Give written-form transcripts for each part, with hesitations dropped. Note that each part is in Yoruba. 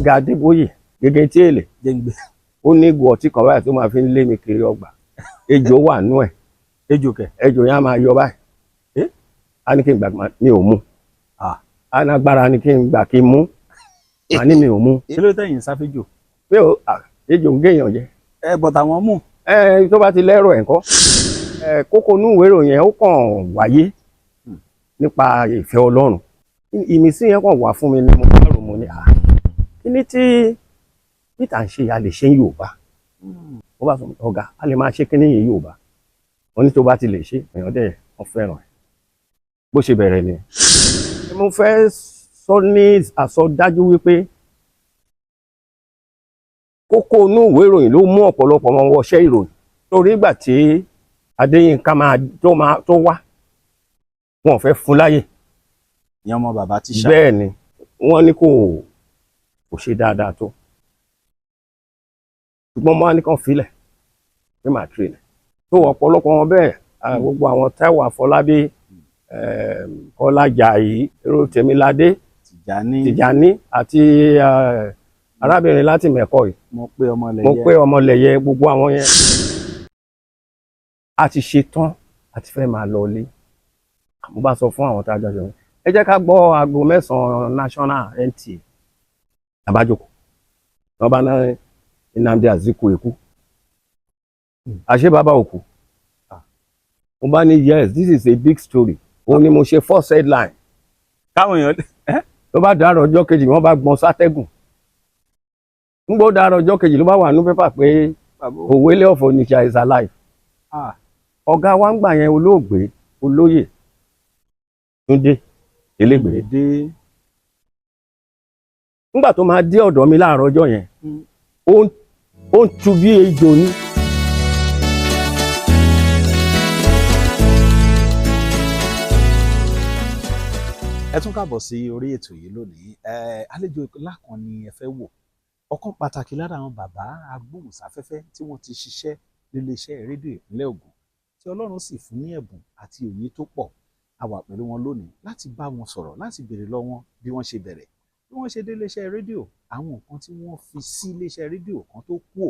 Gbénga Adébóyè gẹ́gẹ́ tí èlé ó ní ìgò ọtí kan báyìí tó máa fi ń lé mi kiri ọgbà ejò wà nú ẹ̀ ejò yẹn á máa yọ báyìí á ní kí n gbà mi ò mú á ní agbára ní kí n gbà kí n mú á ní mi ò mú. kí ló tẹ̀yìn sáfẹ́jò. pé ejò ń géèyàn jẹ. bọ̀tà wọn mú. tó bá ti lẹ́rọ̀ ẹ̀ kọ́ kókó inú ìwé ìròyìn yẹn ó kàn wáyé nípa ìfẹ́ Ọlọ́run ìmísí yẹn kàn wá fún mi ni mo bá rò mo ní kí ni tí Peter ń ṣe a lè ṣe Yorùbá ó bá sọ ọ̀gá a lè máa ṣe kí ní Yorùbá wọn ní tó bá ti lè ṣe èèyàn dẹ̀ wọ́n fẹ́ràn ẹ̀ bó ṣe bẹ̀rẹ̀ ni. mo fẹ́ sọ ní àsọdájú wípé kókó inú ìwé ìròyìn ló mú ọ̀pọ̀lọpọ̀ wọn wọṣẹ́ ìròyìn torí ìgbà tí Adéyínká tó wá wọn ò fẹ́ fún láyè. ìyẹn ọmọ bàbá tíṣà. bẹ́ẹ̀ ni wọ́n ní kò ṣe dáadáa tó ṣùgbọ́n mo wá ní kàn filẹ̀ pé màá train tó ọ̀pọ̀lọpọ̀ wọn bẹ́ẹ̀ gbogbo àwọn Táíwò Àfọlábí Kọ́lá Jàyí Tèmiládé Tìjání àti arábìnrin láti mẹ́kọ̀ yìí mo pé ọmọlẹ̀yẹ gbogbo àwọn yẹn a ti ṣe tán àti fẹ́ máa lọ ilé mo bá sọ fún àwọn tá a jọ ṣe ẹ jẹ́ ká gbọ́ aago 9 national NTA àbájọkọ̀ wọ́n bá náà Nnamdi Azikiwe ikú àṣé bàbá òkú mo bá ní yes this is a big story òun ni mo ṣe first headline káwọn èèyàn ló bá dàárọ̀ ọjọ́ kejì wọ́n bá gbọ́n sátẹ́gùn nígbà ó dàárọ̀ ọjọ́ kejì ló bá wà ní pépà pé Òwélé of Onitsha is alive ọ̀gá wa ń gbà yẹn olóògbé olóyè Túndé Elégbèdé nígbà tó máa dé ọ̀dọ̀ mi láàárọ̀ ọjọ́ yẹn ó ń tu bí ejò ní. ẹ tún káàbọ̀ sí orí ètò yìí lónìí àlejò lákan ni ẹ fẹ́ wò ọ̀kan pàtàkì lára àwọn bàbá agbóhùnsáfẹ́fẹ́ tí wọ́n ti ṣiṣẹ́ níléeṣẹ́ rédíò ìpínlẹ̀ Ògùn tí Ọlọ́run sì fún ní ẹ̀bùn àti òye tó pọ̀ a wà pẹ̀lú wọn lónìí láti bá wọn sọ̀rọ̀ láti béèrè lọ́wọ́ wọn bí wọ́n ṣe bẹ̀rẹ̀ bí wọ́n ṣe dé iléeṣẹ́ rédíò àwọn nǹkan tí wọ́n fi sí iléeṣẹ́ rédíò kan tó kú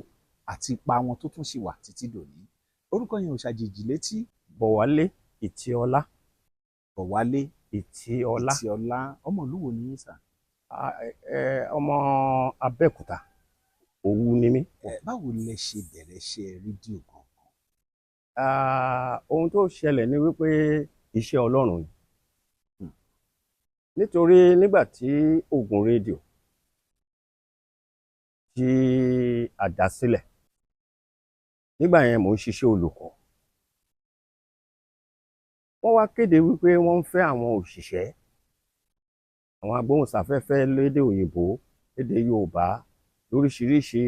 àti ipa wọn tó tún ṣì wà títí dòní orúkọ yẹn ò ṣàjèjì létí. Bọ̀wálé Ìtìọlá. Bọ̀wálé Ìtìọlá. Ìtìọlá ọmọ ìlú wo ni yín sà? ọmọ Abẹ́òkúta Òwu ni mí. báwo lẹ ṣe bẹ̀rẹ̀ iṣẹ́ rédíò kankan? ohun tó ṣẹlẹ̀ ni wípé iṣẹ́ Ọlọ́run ni nítorí nígbà tí Ògùn rédíò tí a dá sílẹ̀ nígbà yẹn mò ń ṣiṣẹ́ olùkọ́ wọ́n wá kéde wípé wọ́n ń fẹ́ àwọn òṣìṣẹ́ àwọn agbóhùnsáfẹ́fẹ́ lédè òyìnbó lédè Yorùbá lóríṣiríṣi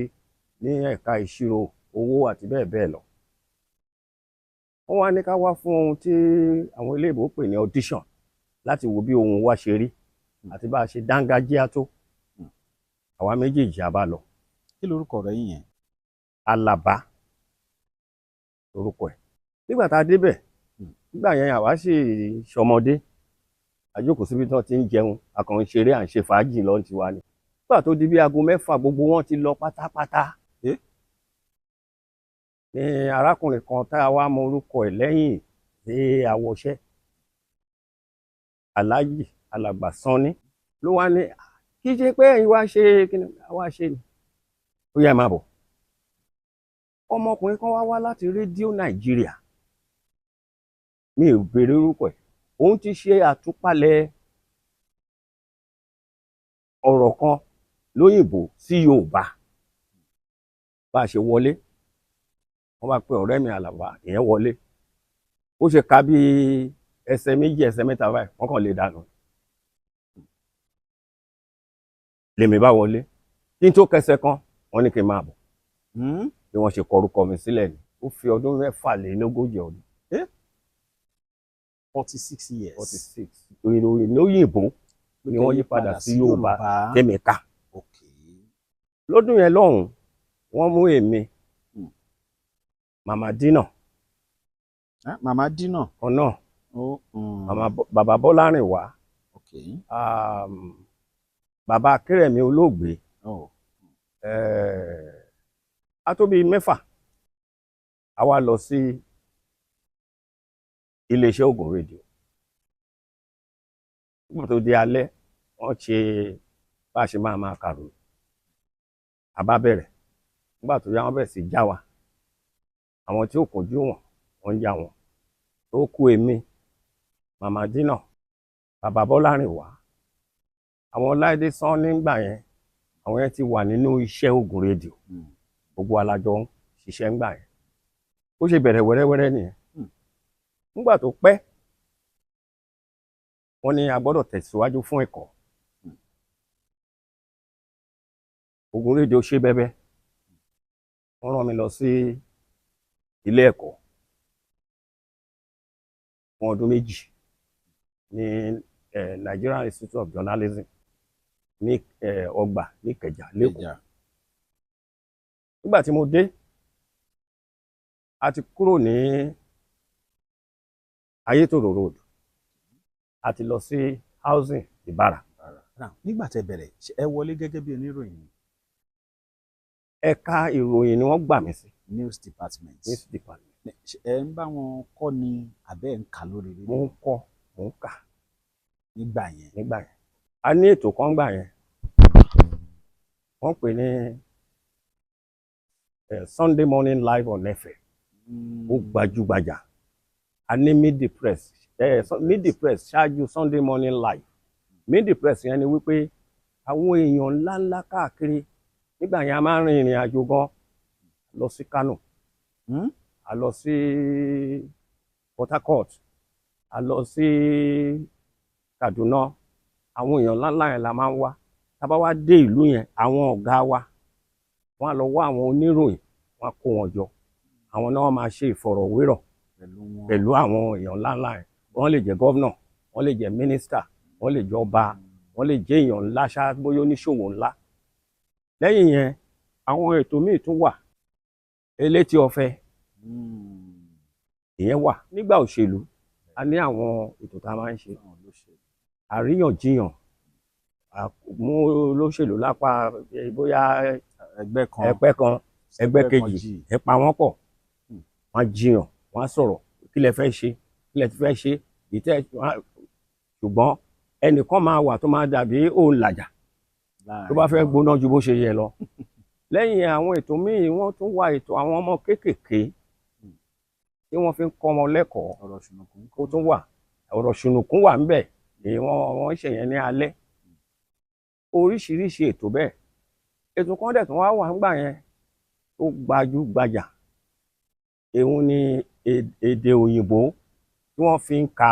ní ẹ̀ka ìṣirò owó àti bẹ́ẹ̀ bẹ́ẹ̀ lọ wọ́n wá ní ká wá fún ohun tí àwọn eléèbó pè ní audition láti wo bí ohun wa ṣe rí àti bá a ṣe dángájíá tó àwa méjèèjì a bá lọ. kí lorúkọ rẹ̀ yín yẹn? Àlàbá lorúkọ ẹ̀. nígbà tá a débẹ̀ nígbà yẹn àwa sì ṣọmọdé àjókòó síbi tí wọ́n ti ń jẹun àkàn ń ṣeré à ń ṣe fàájì lọ́n tiwa ni. nígbà tó di bí aago 6 gbogbo wọn ti lọ pátápátá. ní arákùnrin kan tá a wá mọ orúkọ ẹ̀ lẹ́yìn tí a wọṣẹ́ Aláàjì Alàgbà Sanni ló wá ní kí ṣe pé ẹ̀yin wá ṣe kí ni àwa ṣe ni ó yá máa bọ̀ ọmọkùnrin kan wá láti rédíò Nàìjíríà mi ò béèrè orúkọ ẹ̀ òun ti ṣe àtúpalẹ̀ ọ̀rọ̀ kan lóyìnbó sí Yorùbá bá a ṣe wọlé wọ́n bá pe ọ̀rẹ́ mi Àlàbá ìyẹn wọlé ó ṣe ká bí ẹsẹ̀ méjì ẹsẹ̀ mẹ́ta báyìí wọ́n kàn lè dànù lèmi bá wọlé kí n tó kẹsẹ̀ kan wọ́n ní kí n máa bọ̀ bí wọ́n ṣe kọrúkọ mi sílẹ̀ ni ó fi ọdún 46 ọdún. 46 years. 46 ìròyìn lóyìnbó ni wọ́n yí padà sí Yorùbá tẹ́mẹ̀ká. lọ́dún yẹn lọ́hùn wọ́n mú èmi Màmá Dínà. Màmá Dínà. ọ̀nà bàbá Bọ́lárìnwá. bàbá Akérèmí olóògbé Oh. A tó bí 6 a wá lọ sí iléeṣẹ́ Ògùn rédíò. Nígbà tó di alẹ́ wọ́n ṣe bá a ṣe máa kàròyìn. A bá bẹ̀rẹ̀. Nígbà tó yá wọ́n bẹ̀rẹ̀ sí já wa. Àwọn tí ó kúnjú wọn wọ́n já wọn. Tó kú èmi, Màmá Dínà, Bàbá Bọ́lárìnwá, àwọn Láìdé Sán nígbà yẹn, àwọn yẹn ti wà nínú iṣẹ́ Ògùn rédíò. Gbogbo alájọ ń ṣiṣẹ́ ńgbà yẹn. Ó ṣe bẹ̀rẹ̀ wẹ́rẹ́wẹ́rẹ́ nìyẹn. Nígbà tó pẹ́ wọ́n ní a gbọ́dọ̀ tẹ̀síwájú fún ẹ̀kọ́. Ògùn rédíò ṣe bẹ́bẹ́. Wọ́n rán mi lọ sí ilé ẹ̀kọ́ fún ọdún 2 ní Nigerian Institute of Journalism ní ọgbà ní Ìkẹjà lẹ́kọ̀ọ́. Nígbà tí mo dé, a ti kúrò ní Ayétòrò Road, a ti lọ sí housing Ìbàrà. Nígbà tẹ́ bẹ̀rẹ̀ ẹ wọlé gẹ́gẹ́ bí oníròyìn. Ẹ̀ka ìròyìn ni wọ́n gbà mí sí. News department. News department. Ẹ ń bá wọn kọ́ ni àbẹ́ ń kà lórí rédíò? Mo ń kọ́, mo ń kà. Nígbà yẹn. A ní ètò kan gbà yẹn. Wọ́n pè ní Sunday morning live on FM. Ó gbajúgbajà. A ní Midday Press. Midday Press ṣáájú Sunday morning live. Midday Press yẹn ni wípé àwọn èèyàn ńláńlá káàkiri nígbà yẹn a máa ń rin ìrìn àjò gan lọ sí Kano, a lọ sí Port Harcourt, a lọ sí Kaduna. Àwọn èèyàn ńláńlá yẹn la máa ń wá. Tá bá wá dé ìlú yẹn, àwọn ọ̀gá wa wọ́n á lọ wá àwọn oníròyìn, wọ́n á kó wọn jọ. Àwọn náà máa ṣe ìfọ̀rọ̀wérọ̀ pẹ̀lú àwọn èèyàn ńláńlá yẹn. Wọ́n lè jẹ́ gọ́vnà, wọ́n lè jẹ́ mínísítà, wọ́n lè jẹ́ ọba, wọ́n lè jẹ́ èèyàn ńlá ṣá, bóyá oníṣòwò ńlá. Lẹ́yìn yẹn, àwọn ètò míì tún wà. Elétí Ọ̀fẹ́, ìyẹn wà. Nígbà òṣèlú, a ní àwọn ètò tá a máa ń ṣe. Àríyànjiyàn, mú olóṣèlú lápá bóyá ẹgbẹ́ kan, ẹgbẹ́ kejì, ẹ pa wọ́n pọ̀. Wọ́n jiyàn, wọ́n á sọ̀rọ̀. Kí lẹ fẹ́ ṣe? Kí lẹ ti fẹ́ ṣe? Ṣùgbọ́n ẹnìkan máa wà tó máa dàbí òun làjà tó bá fẹ́ gbóná ju bó ṣe yẹ lọ. Lẹ́yìn àwọn ètò míì wọ́n tún wá ètò àwọn ọmọ kéékèèké tí wọ́n fi ń kọ́ ọmọ lẹ́kọ̀ọ́. Ọ̀rọ̀ ṣùnùkùn ó tún wà. Ọ̀rọ̀ ṣùnùkùn wà ńbẹ̀ èyí wọ́n ṣe yẹn ní alẹ́. Oríṣiríṣi ètò bẹ́ẹ̀. Ètò kan dẹ̀ tún wà ńgbà yẹn tó gbajúgbajà. Èhun ni èdè òyìnbó tí wọ́n fi ń ka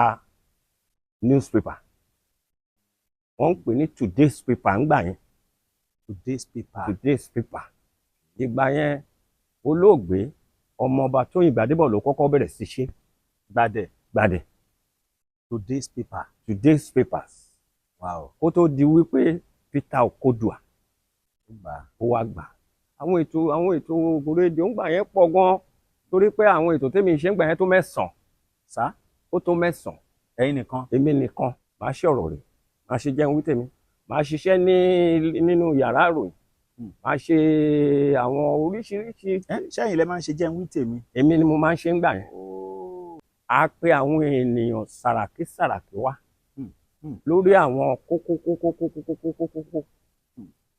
newspaper. Wọ́n ń pè ní Today's Paper ńgbà yẹn. Today's Paper. Ìgbà yẹn olóògbé ọmọọba Tóyìnbó Adébọ̀ ló kọ́kọ́ bẹ̀rẹ̀ sí ṣe. Gbadẹ̀. Today's Papers. Wow. Kó tó di wípé Peter Okodua ó wá gbà. Àwọn ètò Ògùn rédíò ńgbà yẹn pọ̀ gan, torí pé àwọn ètò tèmi ṣe ńgbà yẹn tó 9. Ó tó 9. Ẹ̀yin nìkan? Èmi nìkan. Màá ṣe ọ̀rọ̀ rẹ̀, màá ṣe jẹun wí tèmi, màá ṣiṣẹ́ nínú yàrá ìròyìn, màá ṣe àwọn oríṣiríṣi. Ṣẹ́yìn lẹ máa ń ṣe jẹun wí tèmi? Èmi ni mo máa ń ṣe ńgbà yẹn. A pe àwọn ènìyàn sàràkí wá lórí àwọn kókó.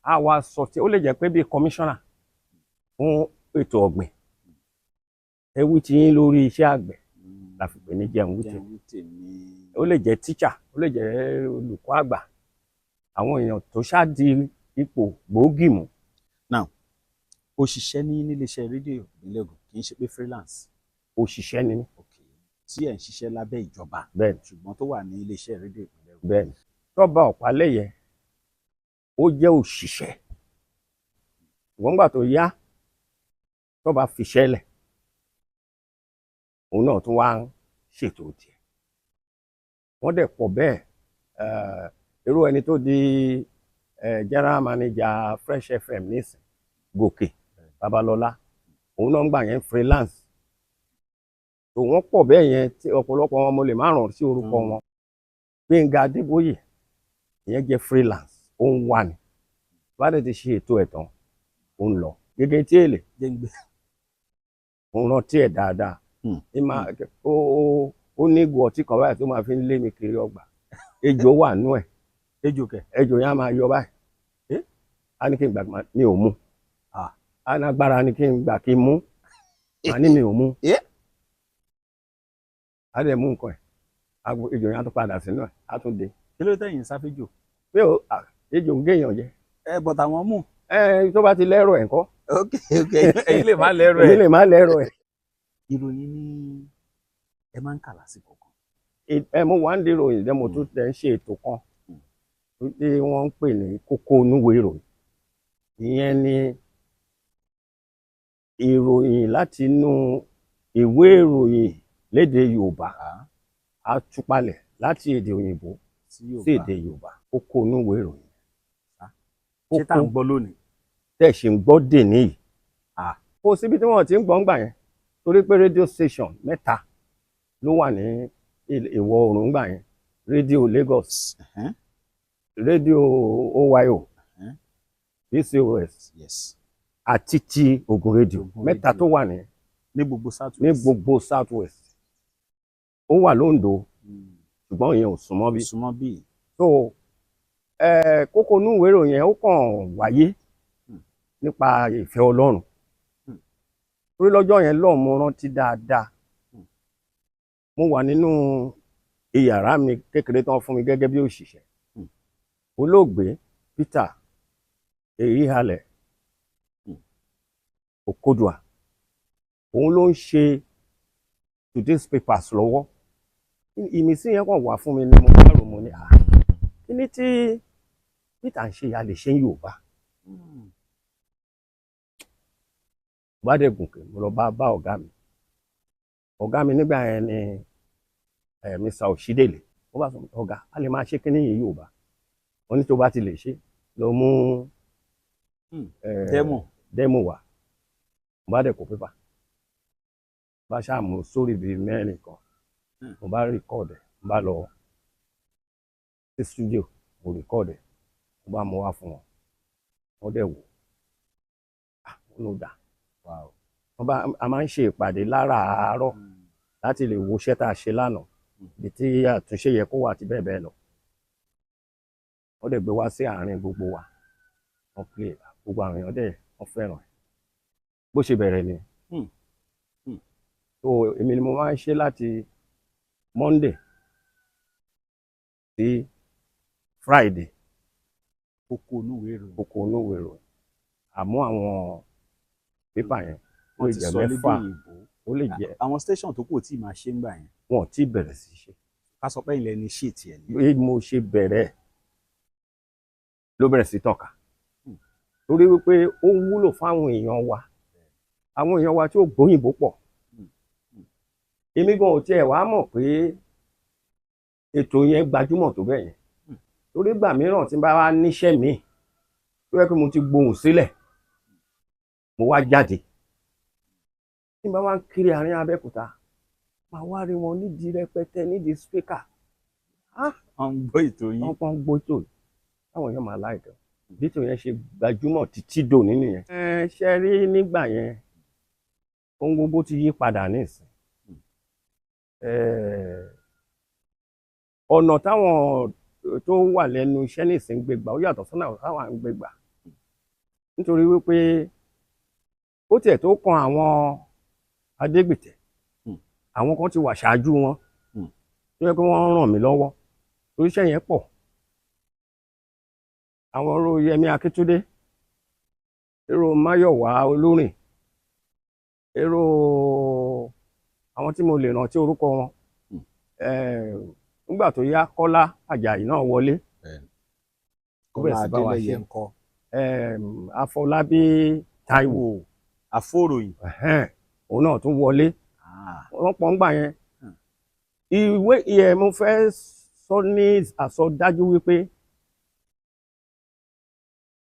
A wá sọ tí ó lè jẹ́ pé bíi kọmíṣánná fún ètò ọ̀gbìn. Ẹ wí ti yín lórí iṣẹ́ àgbẹ̀ la fi pè ní jẹun wí tèmi. Ó lè jẹ́ tíṣà, ó lè jẹ́ olùkọ́ àgbà. Àwọn èèyàn tó ṣáàdì ipò gbòógì mú. Now, ó ṣiṣẹ́ ní iléeṣẹ́ rédíò ìpínlẹ̀ Ògùn, kì í ṣe pé freelance. Òṣìṣẹ́ ni mí. Tí ẹ̀ ń ṣiṣẹ́ lábẹ́ ìjọba. Bẹ́ẹ̀ni. Ṣùgbọ́n tó wà ní iléeṣẹ́ rédíò ìpínlẹ̀ Ògùn. Bẹ́ẹ̀ni. Tọ́ba Ọ̀pálẹ̀yẹ ó jẹ́ òṣìṣẹ́. Ṣùgbọ́n nígbà tó yá, tọ́ba fiṣẹ́ lẹ̀, òun náà tún wá ń ṣètò tiẹ̀. Wọ́n dẹ̀ pọ̀ bẹ́ẹ̀. Irú ẹni tó di general manager Fresh FM nísìn, Gòkè Babalọ́lá, òun náà ń gbà yẹn freelance. Tó wọ́n pọ̀ bẹ́ẹ̀ yẹn tí ọ̀pọ̀lọpọ̀ wọn mo lè má ràn sí orúkọ wọn. Gbénga Adébóyè, ìyẹn jẹ́ freelance, ó ń wà ní. bá dẹ̀ ti ṣe ètò ẹ̀ tán ó ń lọ gẹ́gẹ́ tí èlé jẹ́ ń gbé. mo rántí ẹ̀ dáadáa ó ní ìgò ọtí kan báyìí tó máa fi ń lé mi kiri ọgbà ejò wà nú ẹ̀ ejò yẹn á máa yọ báyìí á ní kí n gbà mi ò mú á ní agbára ní kí n gbà kí n mú màá ní mi ò mú á dẹ̀ mú nǹkan ẹ̀ ejò yẹn á tún padà sínú ẹ̀ á tún dé. kí ló tẹ̀yìn sáfẹ́jò. pé ejò ń géèyàn jẹ. bọ̀tà wọn mú. tó bá ti lẹ́rọ ẹ̀ ńkọ́. ok ẹ̀yin lè má lẹ́rọ ẹ̀. èmi lè má lẹ́rọ ẹ̀. ìròyìn ni ẹ máa ń kà lásìkò kan. mo wà ń di ìròyìn dẹ́ mo tún tẹ̀ ń ṣe ètò kan tí wọ́n ń pè ní kókó onúwèé ìròyìn. ìyẹn ni ìròyìn láti inú ìwé ìròyìn lédè Yorùbá á túpalẹ̀ láti èdè òyìnbó sí èdè Yorùbá kókó onúwèé ìròyìn. ṣé tá à ń gbọ́ lónìí. tẹ̀ ṣe ń gbọ́ dè níyì. kò síbi tí wọ́n ti ń gbọ́ ń gbà yẹn torí pé rédíò station mẹ́ta ló wà ní ìwọ̀ oòrùn gbà yẹn rédíò Lagos rédíò OYO PCOS àti ti Ògùn rédíò mẹ́ta tó wà ní gbogbo South West ó wà l'Oǹdó ṣùgbọ́n ìyẹn ò súnmọ́ bí. so kókó inú ìwé ìròyìn yẹn ó kàn wáyé nípa ìfẹ́ Ọlọ́run torí lọ́jọ́ yẹn lọ́ọ̀ mo rántí dáadáa mo wà nínú iyàrá mi kékeré tán fún mi gẹ́gẹ́ bí òṣìṣẹ́ olóògbé Peter Eyihalẹ Okodua òun ló ń ṣe today's papers lọ́wọ́ ìmísí yẹn kàn wá fún mi ní mo bá rò mo ní kí ni tí Peter ń ṣe ìyá lè ṣe ń Yorùbá bá dẹ̀ gùnkè mo lọ bá ọ̀gá mi nígbà yẹn ni Mr. Oshidele ó bá sọ ọ̀gá a lè máa ṣe kíní yìí Yorùbá wọ́n ní tó bá ti lè ṣe lọ mú demo wá mo bá dẹ̀ kó pépà bá ṣàmù sórí bíi mẹ́rin kan mo bá rìkọ́ọ̀dù mo bá lọ sí studio mo rìkọ́ọ̀dù mo bá mú wá fún wọn wọ́n dẹ̀ wò wọ́n ló dà a máa ń ṣe ìpàdé láràárọ̀ láti lè wo iṣẹ́ tá a ṣe lánàá ibi tí àtúnṣe yẹ kó wà àti bẹ́ẹ̀ bẹ́ẹ̀ lọ wọ́n dẹ̀ gbé wá sí àárín gbogbo wa wọ́n play gbogbo àwọn èèyàn dẹ̀ wọ́n fẹ́ràn ẹ̀ bó ṣe bẹ̀rẹ̀ ni so èmi ni mo máa ń ṣe láti Monday sí Friday kókó onúwèé ìròyìn àmọ́ àwọn pépà yẹn ó lè jẹ́ mẹ́fà ó lè jẹ́. àwọn station tó kù tí ì máa ṣe ń gbà yẹn. wọn ò tí ì bẹ̀rẹ̀ sí ṣe. ká sọ pé ilẹ̀ ni ṣì tiẹ̀ ní. bí mo ṣe bẹ̀rẹ̀ ló bẹ̀rẹ̀ sí tọ̀ka torí wípé ó wúlò fáwọn èèyàn wa àwọn èèyàn wa tí ó gbóyìnbó pọ̀ èmi gan ò tiẹ̀ wá mọ̀ pé ètò yẹn gbajúmọ̀ tó bẹ́ẹ̀ yẹn torí gbà mìíràn tí n bá wá níṣẹ́ mi tó yẹ kí mo ti gbohùn sílẹ̀ mo wá jáde tí n bá wá ń kiri àárín Abẹ́òkúta máa wá rí wọn nídìí rẹpẹtẹ nídìí spíkà wọ́n ń gbọ́ ètò yín wọ́n ń gbọ́ ètò yìí táwọn èèyàn máa láìpẹ́ bí ètò yẹn ṣe gbajúmọ̀ títí dòní nìyẹn. ṣe rí nígbà yẹn ohun gbogbo ti yí padà nísìn ọ̀nà táwọn tó wà lẹ́nu iṣẹ́ nísìn gbégbà ó yàtọ̀ sọ́nà táwọn à ń gbégbà nítorí wípé ó tiẹ̀ tó kan àwọn Adégbìtẹ́ àwọn kan ti wà ṣáájú wọn tó yẹ kí wọ́n ràn mí lọ́wọ́ torí iṣẹ́ yẹn pọ̀ àwọn ọ̀rọ̀ Yẹmí Akíntúndé èrò Máyọ̀wá Olórìn èrò àwọn tí mo lè rántí orúkọ wọn nígbà tó yá Kọ́lá Àjàyí náà wọlé ó bẹ̀rẹ̀ sí bá wa ṣe Afọlábí Táíwò Àfòròyìn òun náà tún wọlé wọ́n pọ̀ ńgbà yẹn ìwé ìyẹn mo fẹ́ sọ ní àsọdájú wípé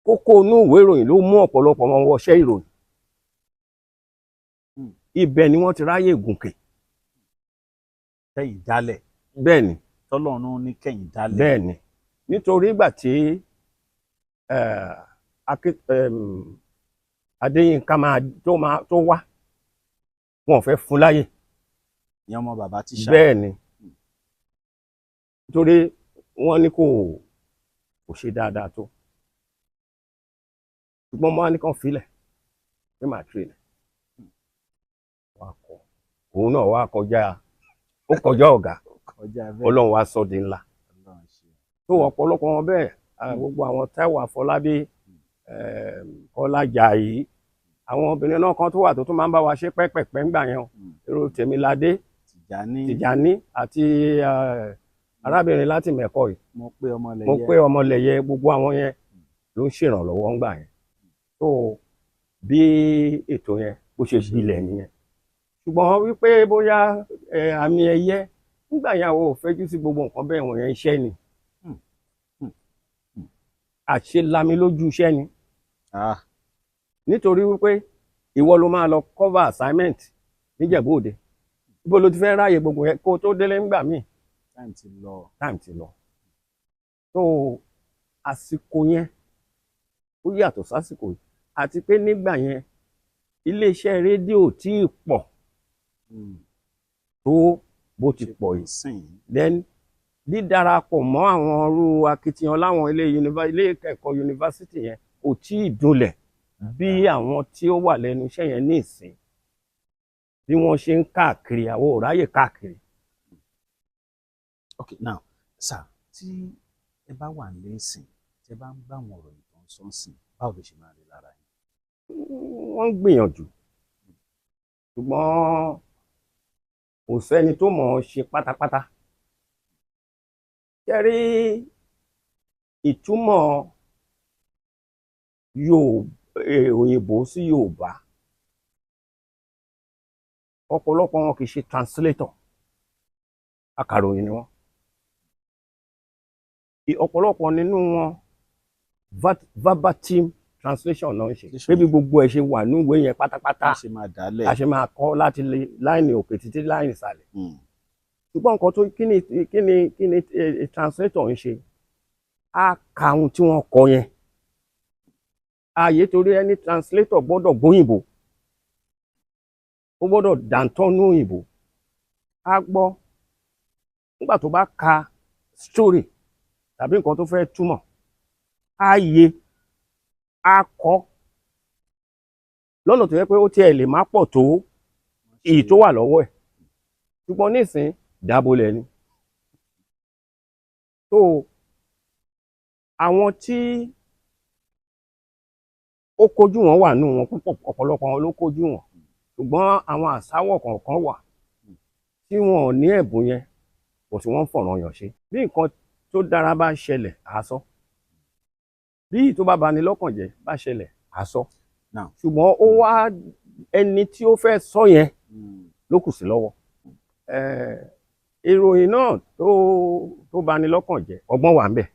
kókó inú ìwé ìròyìn ló mú ọ̀pọ̀lọpọ̀ wọn wọṣẹ́ ìròyìn ibẹ̀ ni wọ́n ti ráyè gùnkè. kẹ́yìn dálẹ̀. bẹ́ẹ̀ ni. tọ́lọ́run ní kẹ́yìn dálẹ̀. bẹ́ẹ̀ ni nítorí ìgbà tí Adéyínká tó wá wọn ò fẹ́ fún láyè. ìyẹn ọmọ bàbá tíṣà. bẹ́ẹ̀ ni nítorí wọ́n ní kò ṣe dáadáa tó, ṣùgbọ́n mo wá ní kàn filẹ̀ pé màá train ẹ̀. òun náà wá kọjá ọ̀gá, ọlọ́run wá sọ di ńlá. tó ọ̀pọ̀lọpọ̀ wọn bẹ́ẹ̀, gbogbo àwọn Táíwò Àfọlábí, Ọlájàyí, àwọn obìnrin náà kan tó wà tó tún máa ń bá wa ṣe pẹ́pẹ̀pẹ́ ńgbà yẹn, irú Tèmiládé, Tìjání àti arábìnrin láti Mẹ̀kọ́ yìí, mo pé Ọmọlẹ̀yẹ, gbogbo àwọn yẹn ló ń ṣèrànlọ́wọ́ ńgbà yẹn. tó bí ètò yẹn bó ṣe gbilẹ̀ nìyẹn. ṣùgbọ́n wípé bóyá àmì ẹ̀yẹ nígbà yẹn àwọn ò fẹ́jú sí gbogbo nǹkan bẹ́ẹ̀ wọ̀nyẹn, iṣẹ́ ni, àṣelami lójú iṣẹ́ ni. nítorí wípé ìwọ ló máa lọ cover assignment níjẹ̀bú Òde, ibo ló ti fẹ́ ráàyè gbogbo yẹn kó tó délé ńgbà míì. time ti lọ. tó àsìkò yẹn ó yàtọ̀ sásìkò yìí, àti pé nígbà yẹn iléeṣẹ́ rédíò tí ì pọ̀ tó bó ti pọ̀ yìí. then dídarapọ̀ mọ́ àwọn irú akitiyan láwọn ilé ìkẹ́kọ̀ọ́ yunifásitì yẹn kò tí ì dunlẹ̀ bí àwọn tí ó wà lẹ́nu iṣẹ́ yẹn ní ìsìn bí wọ́n ṣe ń káàkiri, àwọn ò ráyè káàkiri. Okay, now sir, tí ẹ bá wà nílé ìsìn, tí ẹ bá ń bá àwọn ọ̀rọ̀ ìtàn sọ́nsìn, báwo ló ṣe máa rí lára yín? wọ́n ń gbìyànjú, ṣùgbọ́n kò sẹ́ni tó mọ̀ ọ́ ṣe pátápátá. kẹ́rí ìtumọ̀ òyìnbó sí Yorùbá, ọ̀pọ̀lọpọ̀ wọn kì í ṣe translator, akàròyìn ni wọ́n. ọ̀pọ̀lọpọ̀ nínú wọn verbatim translation náà ń ṣe, pé bí gbogbo ẹ̀ ṣe wà ní ìwé yẹn pátápátá a ṣe máa kọ láti láìní òkè títí láìní ìsàlẹ̀. ṣùgbọ́n nǹkan tó kí ni translator ń ṣe, á ka ohun tí wọ́n kọ yẹn. ààyè torí ẹni translator gbọ́dọ̀ gbóyìnbó, ó gbọ́dọ̀ dàńtọ́ ní òyìnbó. á gbọ́ nígbà tó bá ka story tàbí nǹkan tó fẹ́ túmọ̀, á yé, á kọ́ lọ́nà tó yẹ pé ó tiẹ̀ lè má pọ̀ tó èyí tó wà lọ́wọ́ ẹ̀, ṣùgbọ́n nísìn dábòlẹ̀ ni. tó àwọn tí ó kojú wọn wà nù wọn púpọ̀, ọ̀pọ̀lọpọ̀ wọn ló kojú wọn, ṣùgbọ́n àwọn àsáwọ̀ kọ̀ọ̀kan wà tí wọn ò ní ẹ̀bùn yẹn, kò sí wọ́n fọ̀rọ̀ yàn ṣe. bí nǹkan tó dára bá ṣẹlẹ̀ àásọ, bí tó bá bani lọ́kàn jẹ́ bá ṣẹlẹ̀ àásọ, ṣùgbọ́n ó wá ẹni tí ó fẹ́ sọ yẹn ló kù sí lọ́wọ́. ìròyìn náà tó bani lọ́kàn jẹ́, ọgbọ́n wà ń bẹ̀,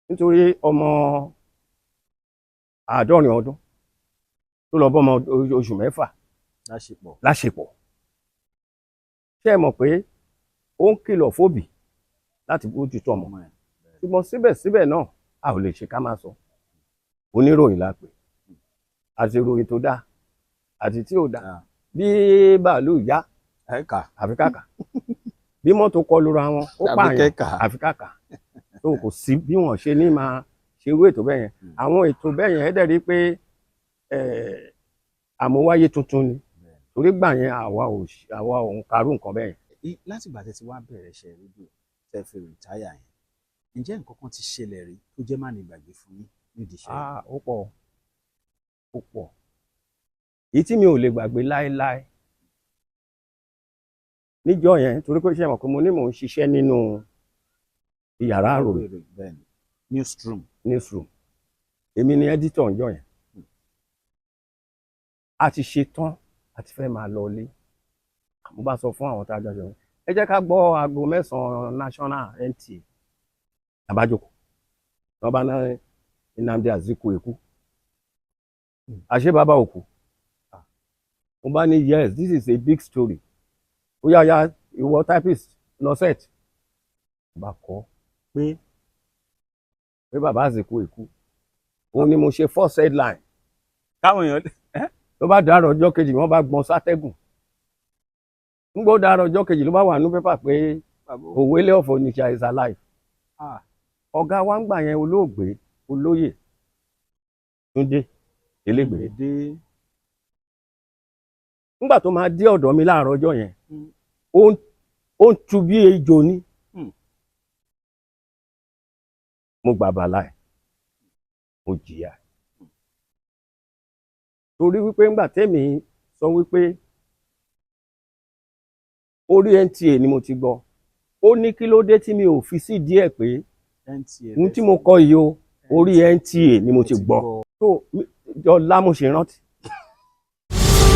nítorí ọmọ 50 ọdún tó lọ bọ́mọ oṣù 6 láṣepọ̀. ṣé ẹ mọ̀ pé ó ń kìlọ̀ fóbì láti bójú tó ọmọ, ṣùgbọ́n síbẹ̀síbẹ̀ náà a ò lè ṣe ká máa sọ. oníròyìn la pè, àti ìròyìn tó dáa àti tí ò dáa. bí bàálù yá àfi káàkà, bí mọ́tò kọlu ra wọn ó pààyàn àfi káàkà. tó kò sí bí wọ́n ṣe ní máa ṣe irú ètò bẹ́ẹ̀ yẹn. àwọn ètò bẹ́ẹ̀ yẹn ẹ dẹ̀ rí pé àmúwáyé tuntun ni, torí gbà yẹn àwa ò ń karú nǹkan bẹ́ẹ̀ yẹn. láti ìgbà tẹ́ ti wá bẹ̀rẹ̀ iṣẹ́ rédíò tẹ́ fi rìtáyà yẹn, ǹjẹ́ nǹkan kan ti ṣẹlẹ̀ rí tó jẹ́ má ní gbàgbé fún yín nídìí iṣẹ́? ó pọ̀ èyí tí mi ò lè gbàgbé láéláé níjọ́ yẹn, torí pé ṣe mọ̀ pé mo ní mò ń ṣiṣẹ́ nínú yàrá àròyìn, newsroom, èmi ni editor ńjọ́ yẹn. a ti ṣe tán, a ti fẹ́ máa lọ ilé. mo bá sọ fún àwọn tá a jọ ṣe, ẹ jẹ́ ká gbọ́ aago 9 national NTA àbájòkó, wọ́n bá ná Nnamdi Azikiwe kú, àṣé bàbá òkú. mo bá ní yes, this is a big story. ó yá ìwọ typist lọ set. mo bá kọ pé bàbá Azikiwe kú, òun ni mo ṣe first headline. káwọn èèyàn ló bá dàárọ̀ ọjọ́ kejì wọ́n bá gbọ́n sátẹ́gùn. nígbà ó dàárọ̀ ọjọ́ kejì ló bá wà ní pépà pé Òwélé of Onitsha is alive. ọ̀gá wa ń gbà yẹn olóògbé olóyè Túndé Elégbèdé. nígbà tó máa dé ọ̀dọ̀ mi láàárọ̀ ọjọ́ yẹn ó ń tu bí ejò ní. mo gbà bàlá ẹ̀ mo jìyà torí wípé ńgbà tẹ́mi sọ wípé orí NTA ni mo ti gbọ́ ó ní kí ló dé tí mi ò fi sí díẹ̀ pé ohun tí mo kọ yìí o orí NTA ni mo ti gbọ́ tó ọlá mo ṣe rántí.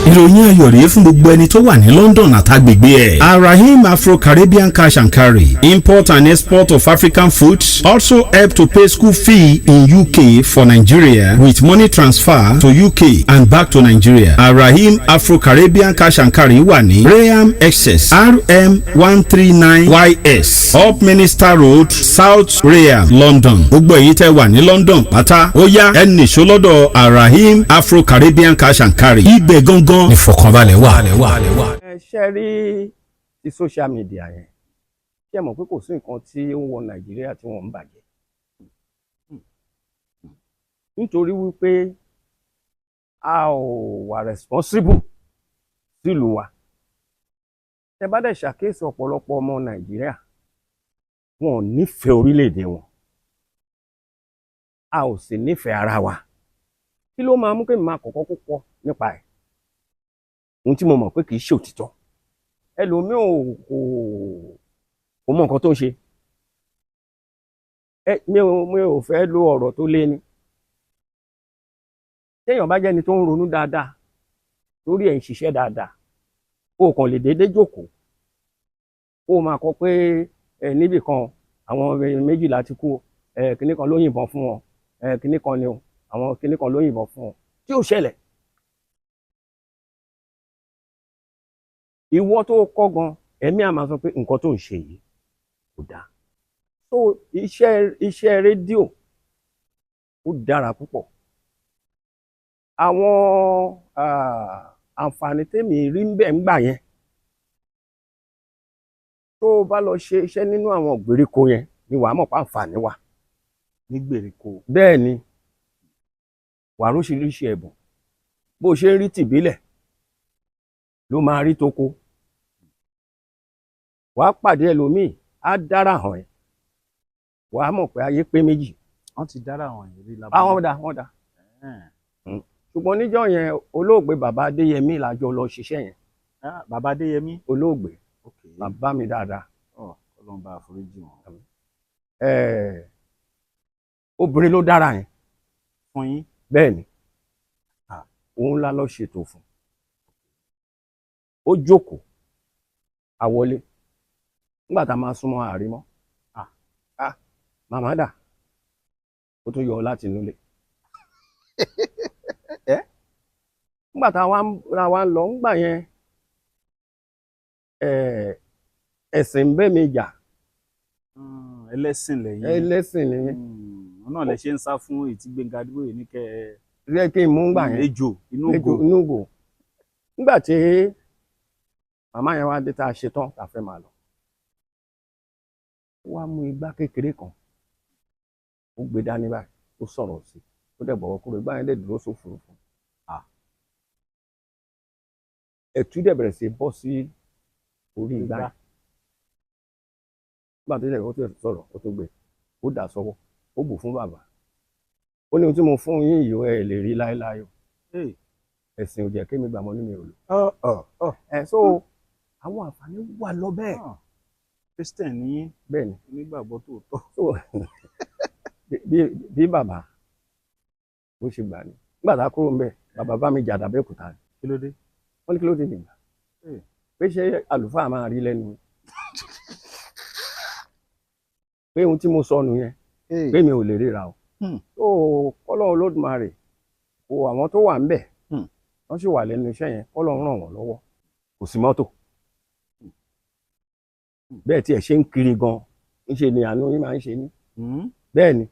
ìròyìn ayọ̀ rèé fún gbogbo ẹni tó wà ní London àtàgbègbè ẹ̀. Arahim Afro-Caribbean Cash and Carry, import and export of African foods, also help to pay school fee in UK for Nigeria with money transfer to UK and back to Nigeria. Arahim Afro-Caribbean Cash and Carry wà ní Graham Excess RM 139YS Up Minister Road, South Graham, London. gbogbo èyí tẹ́ wà ní London pátá ó yá ẹ nìṣó lọ́dọ̀ Arahim Afro-Caribbean Cash and Carry. ibẹ̀ gangan ìfọ̀kànbalẹ̀ wà. ẹ ṣe rí ti social media yẹn ṣe mọ̀ pé kò sí nǹkan tí ó ń wọ Nàìjíríà tí wọ́n ń bàjẹ́ nítorí wípé a ò wà responsible sílùú wa. ẹ bá dẹ̀ ṣàkíyèsí ọ̀pọ̀lọpọ̀ ọmọ Nàìjíríà wọn ò nífẹ̀ẹ́ orílẹ̀-èdè wọn a ò sì nífẹ̀ẹ́ ara wa. kí ló máa mú kí n máa kọ́kọ́ púpọ̀ nípa ẹ̀ ohun tí mo mọ̀ pé kì í ṣe òtítọ́ ẹlòmíì kò mọ nǹkan tó ń ṣe mi ò fẹ́ lo ọ̀rọ̀ tó lé ní téèyàn bá jẹ́ni tó ń ronú dáadáa lórí ẹ̀ ń ṣiṣẹ́ dáadáa o kàn lè déédéé jókòó o máa kọ pé níbì kan àwọn méjìlá ti kú kinní kan ló yìnbọn fún wọn kinní kan ni o àwọn kinní kan ló yìnbọn fún wọn tí ó ṣẹlẹ̀. ìwọ tó kọ́ gan ẹ̀mí àmà sọ pé nǹkan tó ń ṣe yìí kò dáa. so iṣẹ́ rédíò ó dára púpọ̀. àwọn àǹfààní tèmi rí ń bẹ̀ ń gbà yẹn tó o bá lọ ṣe iṣẹ́ nínú àwọn ìgbèríko yẹn ni wàá mọ̀ pé àǹfààní wà. ní gbèríko. bẹ́ẹ̀ ni wàá róṣiríṣi ẹ̀bùn bó ṣe ń rí tìbílẹ̀ ló máa rí toko. wàá pàdé ẹlòmíì á dára hàn ẹ́ wàá mọ̀ pé ayé pé méjì. wọ́n ti dára hàn yìí rí lábẹ́. àwọn wọ́n dá. ṣùgbọ́n níjọ́ yẹn olóògbé bàbá Adéyẹmí làjọ lọ ṣiṣẹ́ yẹn. bàbá Adéyẹmí. olóògbé bàbá mi dáadáa. Ọlọ́run bá àforíjì wọn. obìnrin ló dára yẹn. fún yín. bẹ́ẹ̀ ni òun la lọ ṣètò fún. ó jókòó àwọlé nígbà tá a máa súnmọ́ àrímọ́ màmá dà ó tún yọ láti inú ilé. nígbà tá a wá ń lọ ńgbà yẹn ẹ̀sìn ń bẹ́ mi jà. ẹlẹ́sìn lẹ́yìn. ẹlẹ́sìn ni. wọn náà lè ṣe ń sá fún ìtí Gbẹ́ngà Adébóyè ní kẹ́ ẹ. rí kí n mú ńgbà yẹn. ejò inú ògò. nígbà tí màmá yẹn wá dé tá a ṣe tán tá a fẹ́ máa lọ ó wá mú igbá kékeré kan ó gbé dání báyìí ó sọ̀rọ̀ sí ó dẹ̀ bọ̀wọ̀ kúrò igbá yẹn dẹ̀ dúró sófurufú ẹ̀tú dẹ̀ bẹ̀rẹ̀ sí bọ́ sí orí igbá yẹn nígbà tó dẹ̀ ó tẹ̀ sọ̀rọ̀ ó tó gbé ó dà sọ́wọ́ ó bù fún bàbá ó ní ohun tí mo fún yín yìí ẹ lè rí láéláé o ẹ̀sìn ò jẹ́ kémi gbà mọ́ nínú ìròlù. So àwọn àǹfààní wà lọ bẹ́ẹ̀. Christian ní bẹ́ẹ̀ ni onígbàgbọ́ tòótọ́. bí bàbá bó ṣe gbà ní nígbà tá a kúrò ń bẹ̀ bàbá bá mi jà d'Abẹ́òkúta ni. kí ló dé. wọ́n ní kí ló dé nìgbà pé ṣé àlùfáà máa rí lẹ́nu pé ohun tí mo sọ nù yẹn pé mi ò lè ríra o. tó kọ́lọ́run Olódùmarè kó àwọn tó wà ń bẹ̀ wọ́n sì wà lẹ́nu iṣẹ́ yẹn kọ́lọ́run ràn wọ́n lọ́wọ́ kò sí mọ́tò bẹ́ẹ̀ tí ẹ̀ ṣe ń kiri gan ńṣe ni àánú yín máa ń ṣe ní bẹ́ẹ̀ ni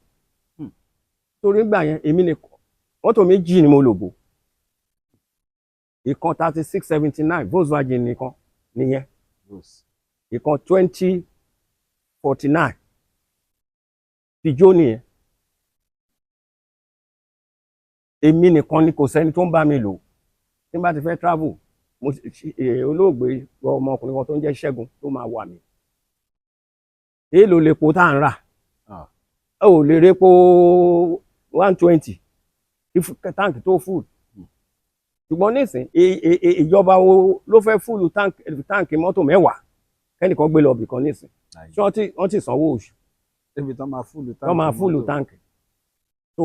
torí gbà yẹn èmi ni mọ́tò méjì ni mo lò bò, ìkan 3679 Volkswagen nìkan nìyẹn, ìkan 2049 Peugeot nìyẹn. Èmi nìkan ni kò sẹ́ni tó ń bá mi lò tí n bá ti fẹ́ travel. Olóògbé ọmọkùnrin kan tó ń jẹ́ Ṣẹ́gun tó máa wà mí. Èèlò lepo tá à ń rà, ò lè repo 120 táǹkì tó full. Ṣùgbọ́n nísìn ìjọba wo ló fẹ́ fúlù táǹkì mọ́tò 10 kẹ́nìkan gbé lọ bìkan nísìn, ṣé wọ́n ti sanwó oṣù débi tán máa fúlù táǹkì. So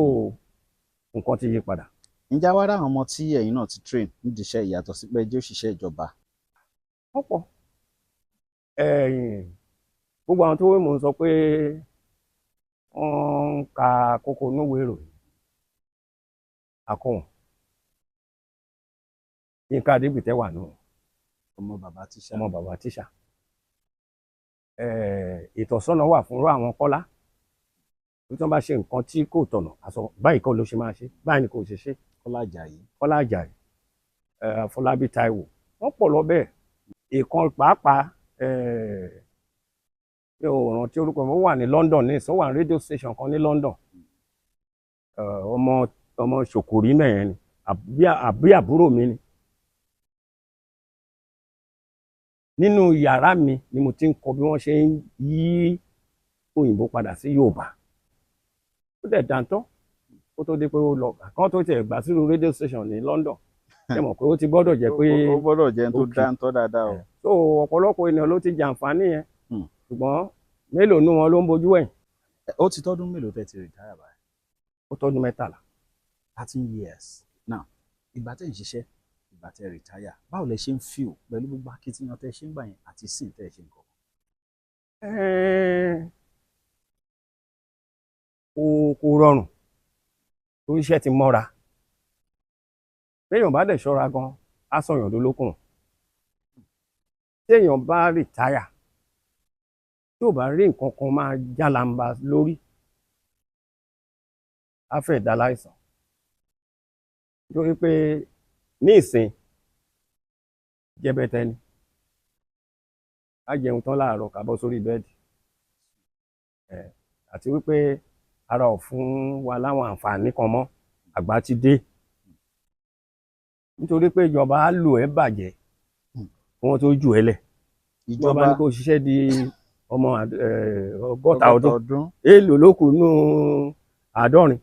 nǹkan ti yí padà. ǹjẹ́ wá ráwọn ọmọ tí ẹ̀yin náà ti train nídìí iṣẹ́ ìyàtọ̀ sí pé jẹ́ òṣìṣẹ́ ìjọba? Ọ̀pọ̀ gbogbo àwọn tó wé mò ń sọ pé wọ́n ń ka kókó níwèé ìròyìn akọ̀wọ̀n. Yínká Adégbìtẹ́ wà nù, ọmọ bàbá tíṣà. Ìtọ́sọ́nà wà fún àwọn Kọ́lá tí wọ́n bá ṣe nǹkan tí kò tọ̀nà, àsọ báyìí kọ́ ló ṣe máa ṣe, báyìí ni kò ṣe ṣe. Kọ́lá Àjàyí, Fọlábí Táíwò, wọ́n pọ̀ lọ bẹ́ẹ̀. Ìkan pàápàá mi ò rántí orúkọ mi, ó wà ní London ní ìsọ, ó wà ní radio station kan ní London. Ọmọ Ṣòkòrí mẹ́yẹn ni, àbí àbúrò mi ni. Nínú yàrá mi ni mo ti ń kọ́ bí wọ́n ṣe ń yí òyìnbó padà sí Yorùbá. Ó dẹ̀ dáńtọ́ kó tó dé pé ó lọ kán tó tiẹ̀ gbà sínú radio station ní London. Ṣé mọ̀ pé ó ti gbọ́dọ̀ jẹ́ pé ó gbọ́dọ̀ jẹ́ tó dáńtọ́ dáadáa o. So ọ̀pọ̀lọpọ̀ ènìyàn ló ti jàǹfààní yẹn, ṣùgbọ́n mélòó nú wọn ló ń bojú ẹ̀yìn. Ó ti tọ́dún mélòó tẹ́ ti retire báyìí? Ó tọ́dún 13. 13 years. Now ìgbà tẹ́ ń ṣiṣẹ́, ìgbà tẹ́ retire, báwo lẹ ṣe ń feel pẹ̀lú gbogbo akitiyan tẹ́ ṣe ń gbà yẹn àti sìn tẹ́ ṣe ń kọ́? Kò rọrùn torí iṣẹ́ ti mọ́ra. Téèyàn bá dẹ̀ ṣọ́ra gan, á sọ̀yàn lólókùn. Téèyàn bá retire, tí ò bá rí nǹkan kan máa jálamba lórí, á fẹ́ dá láìsàn. Nítorí pé ní ìsìn jẹbẹtẹ ni, á jẹun tán láàárọ̀ ká bọ́ sórí bẹ́ẹ̀dì. Àti wípé ara ò fún wa láwọn àǹfààní kan mọ́, àgbà ti dé. Nítorí pé ìjọba á lò ẹ́ bàjẹ́ kí wọ́n tó jù ẹ́ lẹ̀. Ìjọba ní kó ṣiṣẹ́ di ọmọ 100 ọdún, èèlò ló kù nínú 50.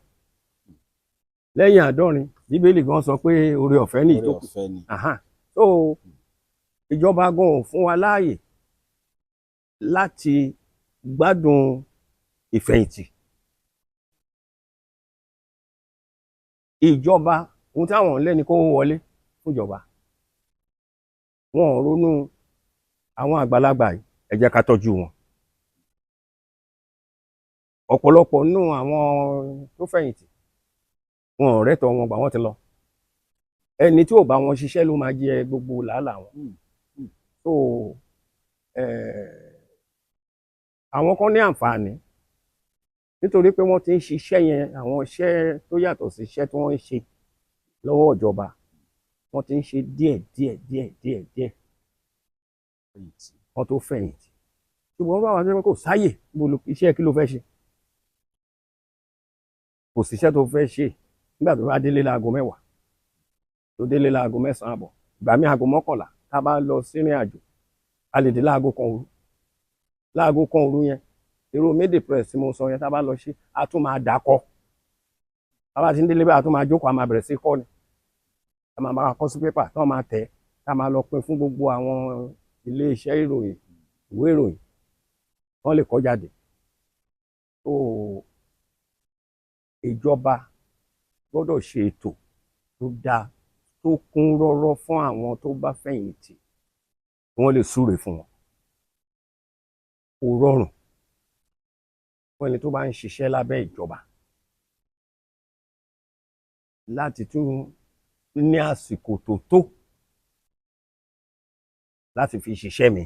Lẹ́yìn 50 Bíbélì gan sọ pé oore ọ̀fẹ́ ní ìtókù. So ìjọba gan ò fún wa láàyè láti gbádùn ìfẹ̀yìntì. Ìjọba ohun táwọn lé ní kó wọlé fún ìjọba, wọn ò ronú àwọn àgbàlagbà yìí, ẹ jẹ́ ká tọ́jú wọn. Ọ̀pọ̀lọpọ̀ nínú àwọn tó fẹ̀yìntì wọn ò rẹ́tọ̀ wọn gbà, wọ́n ti lọ. Ẹni tí ò bá wọn ṣiṣẹ́ ló máa jẹ gbogbo làálàá wọn. So àwọn kan ní àǹfààní nítorí pé wọ́n ti ń ṣiṣẹ́ yẹn, àwọn iṣẹ́ tó yàtọ̀ sí iṣẹ́ tí wọ́n ń ṣe lọ́wọ́ ìjọba, wọ́n ti ń ṣe díẹ̀ wọ́n tó fẹ̀yìntì. Ṣùgbọ́n báwa ṣe kò sáyè, iṣẹ́ kí ló fẹ́ ṣe? Kò síṣẹ́ tó fẹ́ ṣe nígbà tó bá délé láago 10, tó délé láago 9 àbọ̀, ìgbà mí aago 11 tá bá lọ sírìn àjò, a lè dé láago 1 òru. Láago 1 òru yẹn, irú méde press tí mo sọ yẹn tá bá lọ ṣe, a tún máa dàkọ. Tá bá ti ń délé bá a tún máa jókòó, a máa bẹ̀rẹ̀ sí kọ́ ni. A máa kọ sí pépà tó máa tẹ̀, tá máa lọ pín fún gbogbo àwọn ilé iṣẹ́ ìròyìn, ìwé ìròyìn, wọ́n lè kọ jáde. So ìjọba gbọ́dọ̀ ṣe ètò tó dáa, tó kún rọ́rọ́ fún àwọn tó bá fẹ̀yìntì, kí wọ́n lè súre fún wọn. Kò rọrùn fún ẹni tó bá ń ṣiṣẹ́ lábẹ́ ìjọba láti tún ní àsìkò tó tó láti fi ṣiṣẹ́ mi.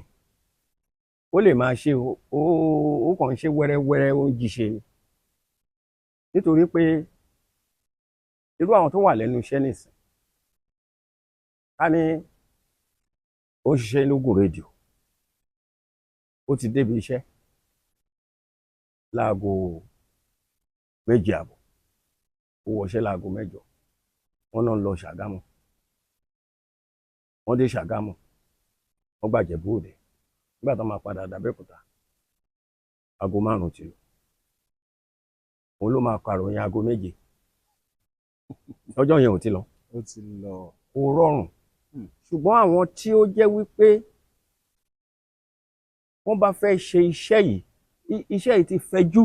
Ó lè máa ṣe ó kàn ń ṣe wẹ́rẹ́wẹ́rẹ́, ó ń jíṣe ni. Nítorí pé irú àwọn tó wà lẹ́nu iṣẹ́ nìsín ká ní ó ń ṣiṣẹ́ lógún rédíò ó ti débi iṣẹ́ láago 7:30 ó wọṣẹ́ láago 8 wọ́n náà lọ Ṣàgámù wọ́n dé Ṣàgámù wọ́n gbàjẹ́ bóde nígbà tó máa padà dàbẹ́kúta aago 5 ti lù òun ló máa kàròyìn aago 7 ọjọ́ yẹn ò ti lọ kò rọrùn ṣùgbọ́n àwọn tí ó jẹ́ wípé wọ́n bá fẹ́ ṣe iṣẹ́ yìí ti fẹ̀jú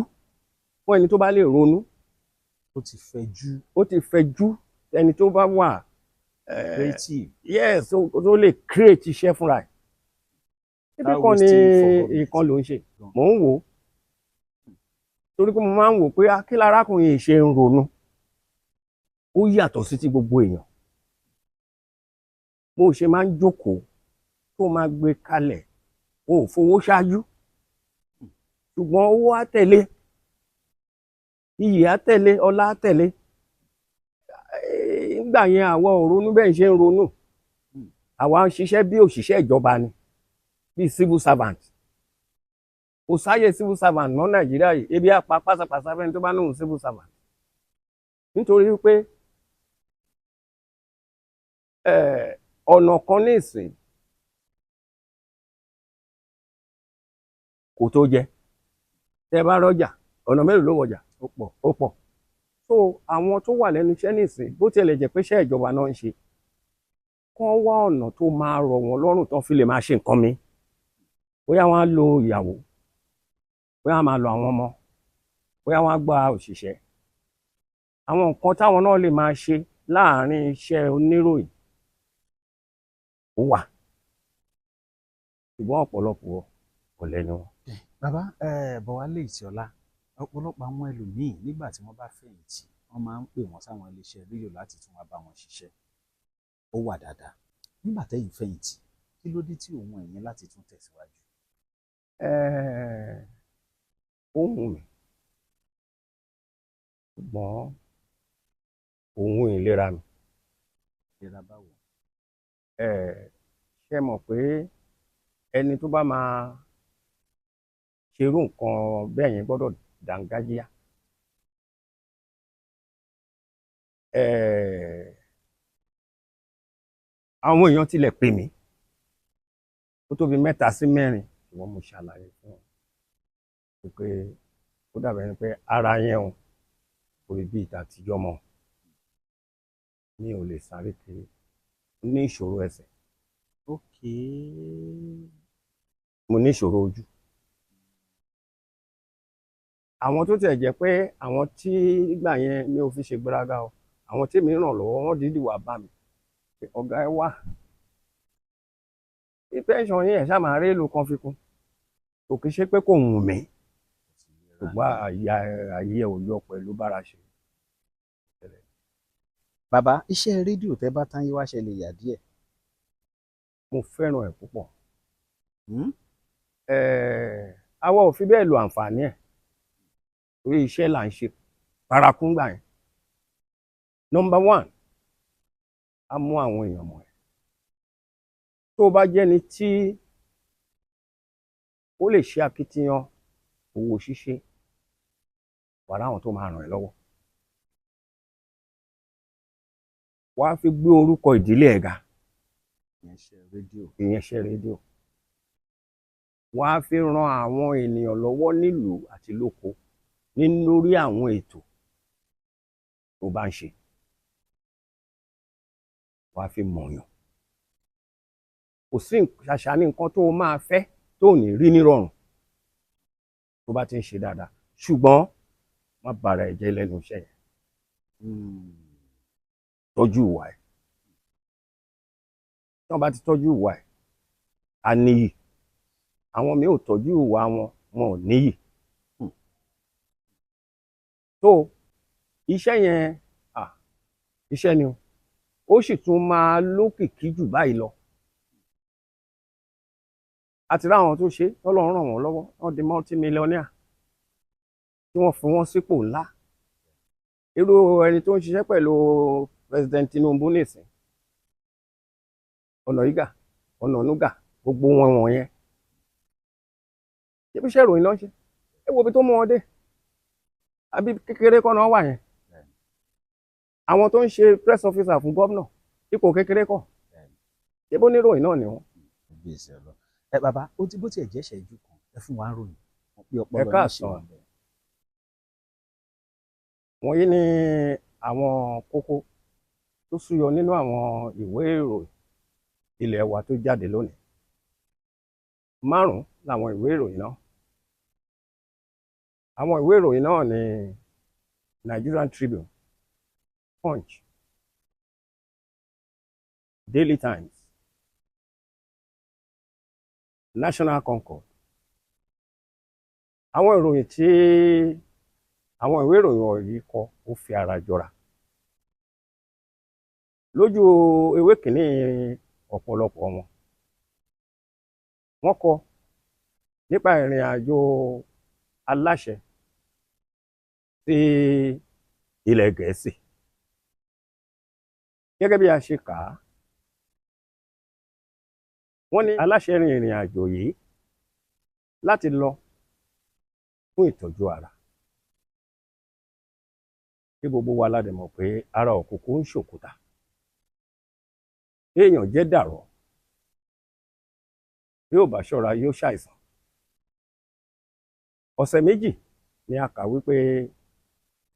fún ẹni tó bá lè ronú ó ti fẹ̀jú ẹni tó bá wà creative yes tó lè create iṣẹ́ fúnra ẹ̀ níbi kan ni nǹkan ló ń ṣe mò ń wò ó torí pé mo máa ń wò pé kí lárákùnrin yìí ṣe ń ronú ó yàtọ̀ sí ti gbogbo èèyàn bó ṣe máa ń jókòó tó máa gbé kalẹ̀ o ò fowó ṣáájú ṣùgbọ́n owó á tẹ̀lé iyì á tẹ̀lé ọlá á tẹ̀lé nígbà yẹn àwa ò ronú bẹ́ẹ̀ ṣe ń ronú àwa ń ṣiṣẹ́ bí òṣìṣẹ́ ìjọba ni bí civil servant kò sáyè civil servant mọ́ Nàìjíríà yìí ebi á pa pásápásá fẹ́ni tó bá lóhùn civil servant nítorí pé ọ̀nà kan ní ìsìn kò tó jẹ tẹ bá rọjà ọ̀nà mélòó ló wọjà ó pọ̀ so àwọn tó wà lẹ́nu iṣẹ́ nìsín bó tiẹ̀ lè jẹ́ pé iṣẹ́ ìjọba náà ń ṣe kán wá ọ̀nà tó máa rọ̀ wọ́n lọ́rùn tán fi lè máa ṣe nǹkan mi bóyá wọ́n á lo ìyàwó bóyá wọ́n á máa lo àwọn ọmọ bóyá wọ́n á gba òṣìṣẹ́ àwọn nǹkan táwọn náà lè máa ṣe láàárín iṣẹ́ oníròyìn ó wà ṣùgbọ́n ọ̀pọ̀lọpọ̀ ọ̀lẹ ni wọn. bàbá Bọ̀wálé Ìṣọ̀lá ọ̀pọ̀lọpọ̀ àwọn ẹlòmíín nígbà tí wọ́n bá fẹ̀yìntì wọ́n máa ń pè wọ́n sáwọn iléeṣẹ́ rédíò láti tún wá bá wọn ṣiṣẹ́ ó wà dáadáa nígbà tẹ́yìn fẹ̀yìntì kí ló dé tí òun ẹ̀yìn láti tún tẹ̀síwájú. ó wù mí ṣùgbọ́n òun ìlera mi. ìlera báwo. ṣe mọ̀ pé ẹni tó bá máa ṣerú nǹkan bẹ́ẹ̀ yẹn gbọ́dọ̀ dàǹgájíá. àwọn èèyàn tilẹ̀ pè mí ó tó bí 3 sí 4 ṣùgbọ́n mo ṣàlàyé fún wọn pé ó dàbẹ̀ ni pé ara yẹn o kò rí bí ìta àtijọ́ mọ́ mi ò lè sáré kiri ní ìṣòro ẹsẹ̀. mo ní ìṣòro ojú. àwọn tó tẹ̀ jẹ́ pé àwọn tí ìgbà yẹn mi ò fi ṣe gbéraga o àwọn tí mi ràn lọ́wọ́ wọ́n dídì wá bá mi ọ̀gá ẹ wá pension yẹn ṣáà máa rí èlò kan fi kún kò kí ṣe pé kò wù mí ṣùgbọ́n àyè ò yọ pẹ̀lú bára ṣe. bàbá iṣẹ́ rédíò tẹ́ bá tán yé wá ṣe lè yà díẹ̀. mo fẹ́ràn ẹ̀ púpọ̀. àwa ò fi bẹ́ẹ̀ lo àǹfààní ẹ̀ torí iṣẹ́ là ń ṣe parakún gbà yẹn. Number 1 a mú àwọn èèyàn mọ̀ ẹ́ tó bá jẹ́ni tí ó lè ṣe akitiyan owó ṣíṣe wà láwọn tó máa ràn ẹ́ lọ́wọ́. wàá fi gbé orúkọ ìdílé ẹ̀ ga ìyẹn ṣe rédíò wàá fi ran àwọn ènìyàn lọ́wọ́ nílùú àti lóko lórí àwọn ètò tó bá ń ṣe wàá fi mọ̀yàn kò sí ṣàṣà ní nǹkan tó máa fẹ́ tó ní rí nírọ̀rùn tó bá ti ń ṣe dáadáa ṣùgbọ́n má bàrà ẹ̀ jẹ́ lẹ́nu iṣẹ́ yẹn. tọ́jú ìwà ẹ̀ tí wọ́n bá ti tọ́jú ìwà ẹ̀ á níyì àwọn mi ò tọ́jú ìwà wọn ò níyì. tó iṣẹ́ yẹn iṣẹ́ ni ó sì tún máa lókìkí jù báyìí lọ. àti ráwọn tó ṣe tọ́lọ́run ràn wọ́n lọ́wọ́ wọ́n di multimillionaire tí wọ́n fi wọ́n sípò ńlá irú ẹni tó ń ṣiṣẹ́ pẹ̀lú President Tinubu nìsín, Ọ̀nàìgà, Ọ̀nànúgà, gbogbo wọn wọ̀nyẹn ṣé bí iṣẹ́ ìròyìn náà ṣe ẹ wo ibi tó mú wọn dé àbí kékeré kọ́ náà wà yẹn. Àwọn tó ń ṣe press officer fún gómìnà ipò kékeré kọ́ ṣé bó níròyìn náà ni wọn. ẹ bàbá ó ti bó tiẹ̀ jẹ́ ṣẹ́jú kan ẹ fún wa ń ròyìn pé ọpọlọ ẹ káàsán. Wọ̀nyí ni àwọn kókó tó súyọ nínú àwọn ìwé ìròyìn ilé wa tó jáde lónìí. 5 làwọn ìwé ìròyìn náà. Àwọn ìwé ìròyìn náà ni Nigerian Tribune, Punch, Daily Times, National Concord. Àwọn ìròyìn tí àwọn ìwé ìròyìn wọ̀nyí kọ ó fi ara jọra. Lójú ewé kìíní ọ̀pọ̀lọpọ̀ wọn, wọ́n kọ nípa ìrìn àjò aláṣẹ sí ilẹ̀ Gẹ̀ẹ́sì. Gẹ́gẹ́ bí a ṣe kà á, wọ́n ní aláṣẹ rin ìrìn àjò yìí láti lọ fún ìtọ́jú ara. Kí gbogbo wa la dẹ̀ mọ̀ pé ara òkùnkùn ń ṣòkúta. Èèyàn jẹ́ dàrọ̀, yóò bá ṣọ́ra yóò ṣàìsàn. Ọ̀sẹ̀ méjì ni a kà wípé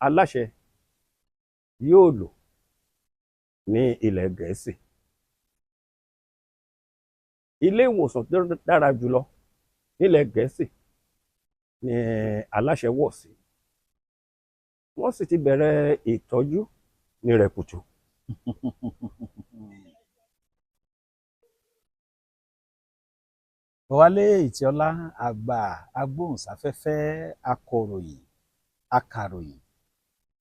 aláṣẹ yóò lò ní ilẹ̀ Gẹ̀ẹ́sì. Ilé ìwòsàn tó dára jùlọ nílẹ̀ Gẹ̀ẹ́sì ni aláṣẹ wọ̀ sí. Wọ́n sì ti bẹ̀rẹ̀ ìtọ́jú ní rẹ̀kùtù. Wálé Ìtìọlá, àgbà agbóhùnsáfẹ́fẹ́, akọ̀ròyìn, akàròyìn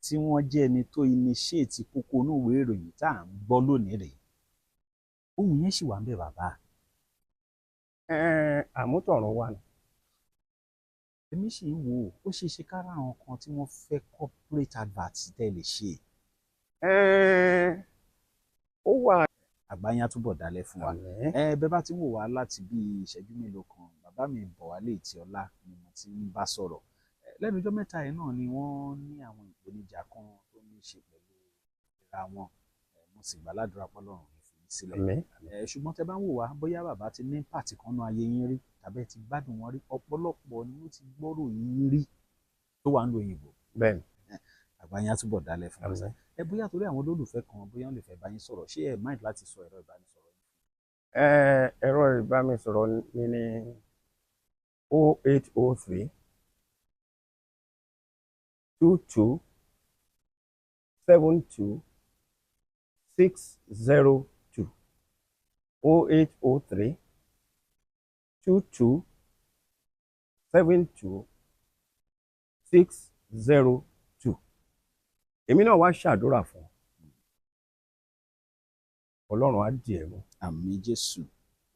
tí wọ́n jẹ́ ẹni tó initiate kókó inú ìwé ìròyìn tá à ń gbọ́ lónìí rèé. Ohun yẹn sì wà ń bẹ̀ bàbá. Àmútọ̀run wà ní. Èmi sì ń wò ó ṣeé ṣe kára àwọn kan tí wọ́n fẹ́ corporate advert tẹ́ lè ṣe. Ó wà. Àgbáyé á túbọ̀ dalẹ̀ fún wa. Bẹ́ẹ̀ bá ti wò wá láti bí ìṣẹ́jú mélòó kan, bàbá mi Bọ̀wálé Ìtìọlá ni mo ti ń bá sọ̀rọ̀. Lẹ́nu ọjọ́ mẹ́ta yìí náà ni wọ́n ní àwọn ìpèníjà kan tó ní í ṣe pẹ̀lú ìlera wọn. Mo sì gbàládùra pọ́lọ́run ìfìyí sílẹ̀. Ṣùgbọ́n tẹ́ bá ń wò wá bóyá bàbá ti ní pàtì kan náà ayé yín rí tàbí ẹ ti gbádùn wọn rí, ọ̀pọ̀lọpọ̀ ni ó ti gbọ́rò yín rí tó wà ń lo òyìnbó. Bẹ́ẹ̀ni. Àgbáyé á túbọ̀ dalẹ̀ fún wa. Bóyá torí àwọn olólùfẹ́ kan bóyá wọ́n lè fẹ́ bá yín sọ̀rọ̀, ṣé ẹ mind láti sọ ẹ̀rọ ìbánisọ̀rọ̀ yín? Ẹ̀rọ ìbánisọ̀rọ̀ mi ní 0803 22 72 602 0803 22 72 602. Èmi náà wá ṣàdúrà fún Ọlọ́run á dì ẹ́ mú. Àmín Jésù.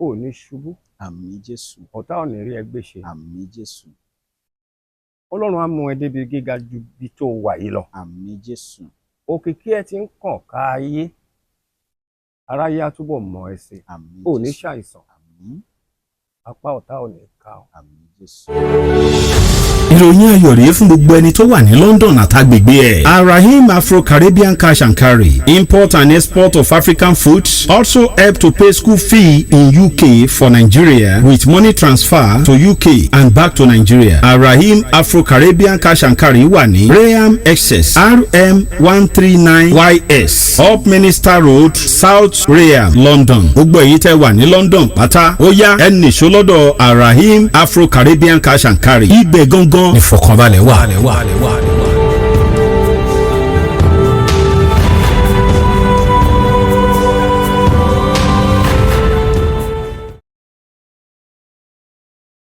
Ó ní ṣubú. Àmín Jésù. Ọ̀tá ò ní rí ẹgbẹ́ ṣe. Àmín Jésù. Ọlọ́run á mú ẹ débi gíga ju bí tó wà yìí lọ. Àmín Jésù. Òkìkí ẹ ti ń kàn ká ayé, aráyé á túbọ̀ mọ̀ ẹ́ sí. Àmín Jésù. Ó ní ṣàìsàn. Àmín. Apá ọ̀tá ò ní ká ọ. Àmín Jésù. ìròyìn ayọ̀ rèé fún gbogbo ẹni tó wà ní London àtàgbègbè ẹ̀. Arahim Afro-Caribbean Cash and Carry, import and export of African foods, also help to pay school fee in UK for Nigeria with money transfer to UK and back to Nigeria. Arahim Afro-Caribbean Cash and Carry wà ní Rayham Excess RM 139YS Up Minister Road, South Rayham, London. Gbogbo èyí tẹ́ wà ní London pátá ó yá ẹ nìṣó lọ́dọ̀ Arahim Afro-Caribbean Cash and Carry. Ibẹ̀ gangan ìfọ̀kànbalẹ̀ wà.